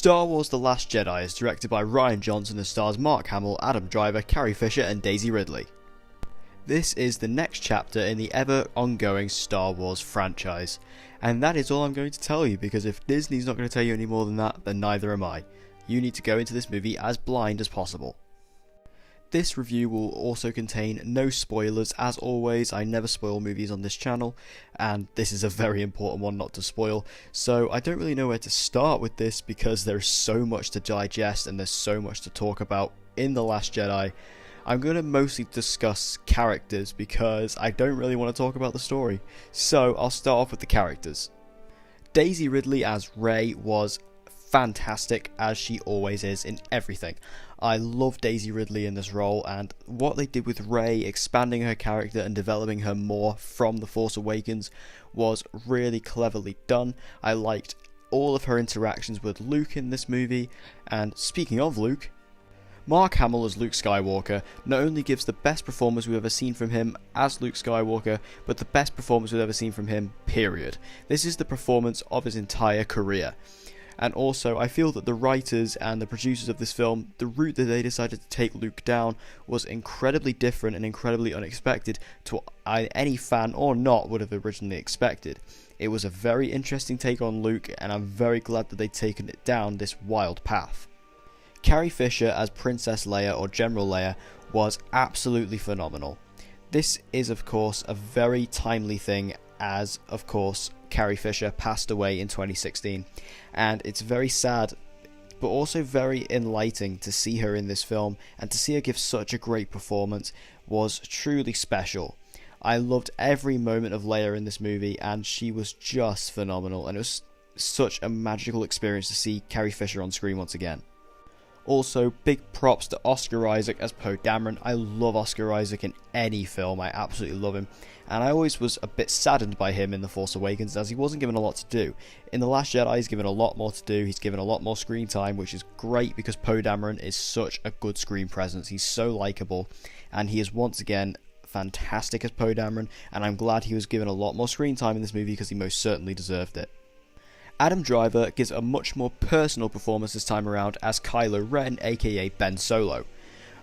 Star Wars The Last Jedi is directed by Rian Johnson and stars Mark Hamill, Adam Driver, Carrie Fisher and Daisy Ridley. This is the next chapter in the ever-ongoing Star Wars franchise, and that is all I'm going to tell you, because if Disney's not going to tell you any more than that, then neither am I. You need to go into this movie as blind as possible. This review will also contain no spoilers. As always, I never spoil movies on this channel, and this is a very important one not to spoil, so I don't really know where to start with this because there's so much to digest and there's so much to talk about in The Last Jedi. I'm going to mostly discuss characters because I don't really want to talk about the story, so I'll start off with the characters. Daisy Ridley as Rey was fantastic, as she always is in everything. I love Daisy Ridley in this role, and what they did with Rey, expanding her character and developing her more from The Force Awakens, was really cleverly done. I liked all of her interactions with Luke in this movie, and speaking of Luke, Mark Hamill as Luke Skywalker not only gives the best performance we've ever seen from him as Luke Skywalker, but the best performance we've ever seen from him, period. This is the performance of his entire career. And also, I feel that the writers and the producers of this film, the route that they decided to take Luke down was incredibly different and incredibly unexpected to what any fan or not would have originally expected. It was a very interesting take on Luke, and I'm very glad that they'd taken it down this wild path. Carrie Fisher as Princess Leia, or General Leia, was absolutely phenomenal. This is, of course, a very timely thing, as, of course, Carrie Fisher passed away in 2016, and it's very sad but also very enlightening to see her in this film, and to see her give such a great performance was truly special. I loved every moment of Leia in this movie, and she was just phenomenal, and it was such a magical experience to see Carrie Fisher on screen once again. Also, big props to Oscar Isaac as Poe Dameron. I love Oscar Isaac in any film, I absolutely love him, and I always was a bit saddened by him in The Force Awakens, as he wasn't given a lot to do. In The Last Jedi, he's given a lot more to do, he's given a lot more screen time, which is great because Poe Dameron is such a good screen presence, he's so likeable, and he is once again fantastic as Poe Dameron, and I'm glad he was given a lot more screen time in this movie because he most certainly deserved it. Adam Driver gives a much more personal performance this time around as Kylo Ren, aka Ben Solo.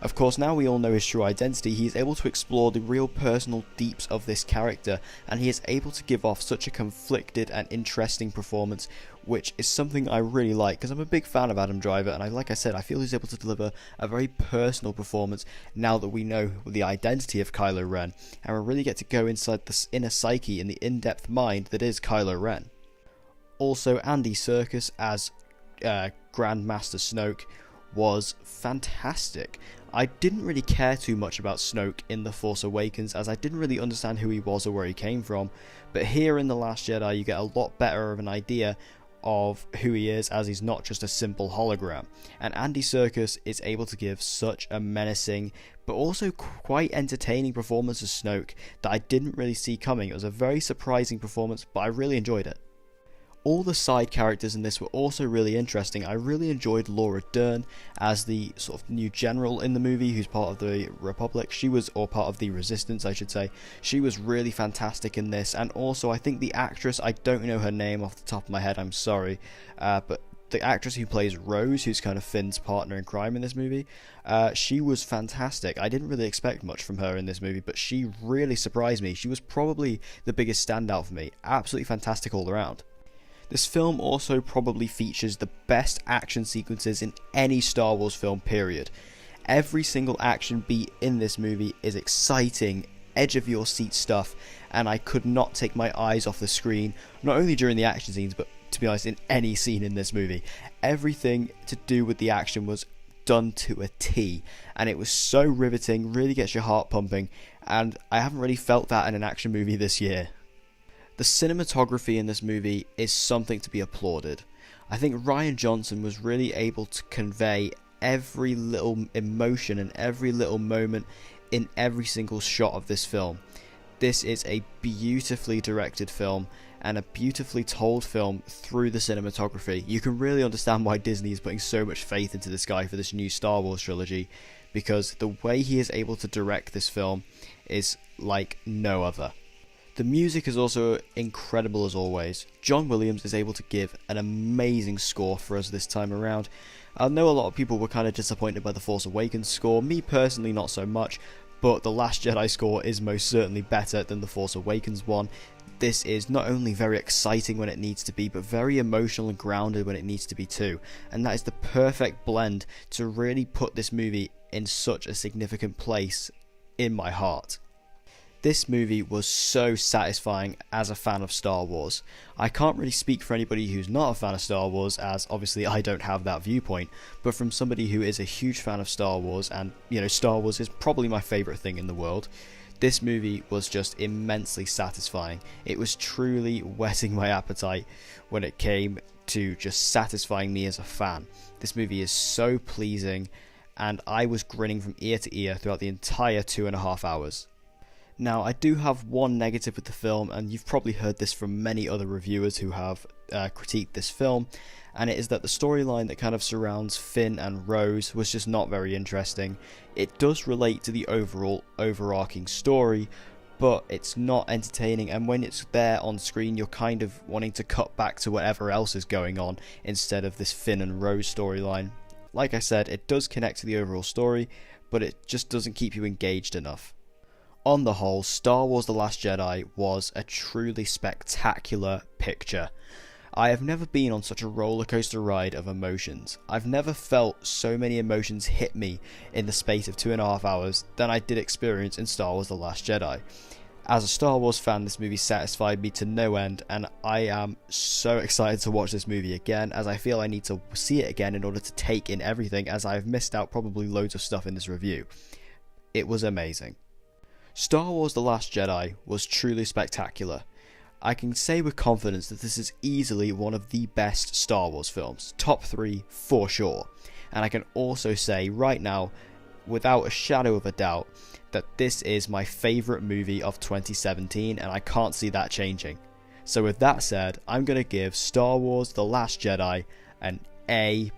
Of course, now we all know his true identity, he is able to explore the real personal deeps of this character, and he is able to give off such a conflicted and interesting performance, which is something I really like, because I'm a big fan of Adam Driver, and like I said, I feel he's able to deliver a very personal performance now that we know the identity of Kylo Ren, and we really get to go inside the inner psyche and the in-depth mind that is Kylo Ren. Also, Andy Serkis as Grand Master Snoke was fantastic. I didn't really care too much about Snoke in The Force Awakens, as I didn't really understand who he was or where he came from, but here in The Last Jedi you get a lot better of an idea of who he is, as he's not just a simple hologram, and Andy Serkis is able to give such a menacing but also quite entertaining performance as Snoke that I didn't really see coming. It was a very surprising performance, but I really enjoyed it. All the side characters in this were also really interesting. I really enjoyed Laura Dern as the sort of new general in the movie who's part of the Republic. Or part of the Resistance, I should say. She was really fantastic in this, and also I think the actress, I don't know her name off the top of my head, I'm sorry, but the actress who plays Rose, who's kind of Finn's partner in crime in this movie, she was fantastic. I didn't really expect much from her in this movie, but she really surprised me. She was probably the biggest standout for me. Absolutely fantastic all around. This film also probably features the best action sequences in any Star Wars film, period. Every single action beat in this movie is exciting, edge of your seat stuff, and I could not take my eyes off the screen, not only during the action scenes, but to be honest, in any scene in this movie. Everything to do with the action was done to a T, and it was so riveting, really gets your heart pumping, and I haven't really felt that in an action movie this year. The cinematography in this movie is something to be applauded. I think Rian Johnson was really able to convey every little emotion and every little moment in every single shot of this film. This is a beautifully directed film and a beautifully told film through the cinematography. You can really understand why Disney is putting so much faith into this guy for this new Star Wars trilogy, because the way he is able to direct this film is like no other. The music is also incredible as always. John Williams is able to give an amazing score for us this time around. I know a lot of people were kind of disappointed by the Force Awakens score, me personally not so much, but the Last Jedi score is most certainly better than the Force Awakens one. This is not only very exciting when it needs to be, but very emotional and grounded when it needs to be too, and that is the perfect blend to really put this movie in such a significant place in my heart. This movie was so satisfying as a fan of Star Wars. I can't really speak for anybody who's not a fan of Star Wars, as obviously I don't have that viewpoint, but from somebody who is a huge fan of Star Wars, and Star Wars is probably my favourite thing in the world, this movie was just immensely satisfying. It was truly whetting my appetite when it came to just satisfying me as a fan. This movie is so pleasing, and I was grinning from ear to ear throughout the entire 2.5 hours. Now, I do have one negative with the film, and you've probably heard this from many other reviewers who have critiqued this film, and it is that the storyline that kind of surrounds Finn and Rose was just not very interesting. It does relate to the overall overarching story, but it's not entertaining, and when it's there on screen you're kind of wanting to cut back to whatever else is going on instead of this Finn and Rose storyline. Like I said, it does connect to the overall story, but it just doesn't keep you engaged enough. On the whole, Star Wars The Last Jedi was a truly spectacular picture. I have never been on such a rollercoaster ride of emotions. I've never felt so many emotions hit me in the space of 2.5 hours than I did experience in Star Wars The Last Jedi. As a Star Wars fan, this movie satisfied me to no end, and I am so excited to watch this movie again, as I feel I need to see it again in order to take in everything, as I have missed out probably loads of stuff in this review. It was amazing. Star Wars The Last Jedi was truly spectacular. I can say with confidence that this is easily one of the best Star Wars films, top 3 for sure, and I can also say right now, without a shadow of a doubt, that this is my favourite movie of 2017, and I can't see that changing. So with that said, I'm going to give Star Wars The Last Jedi an A+.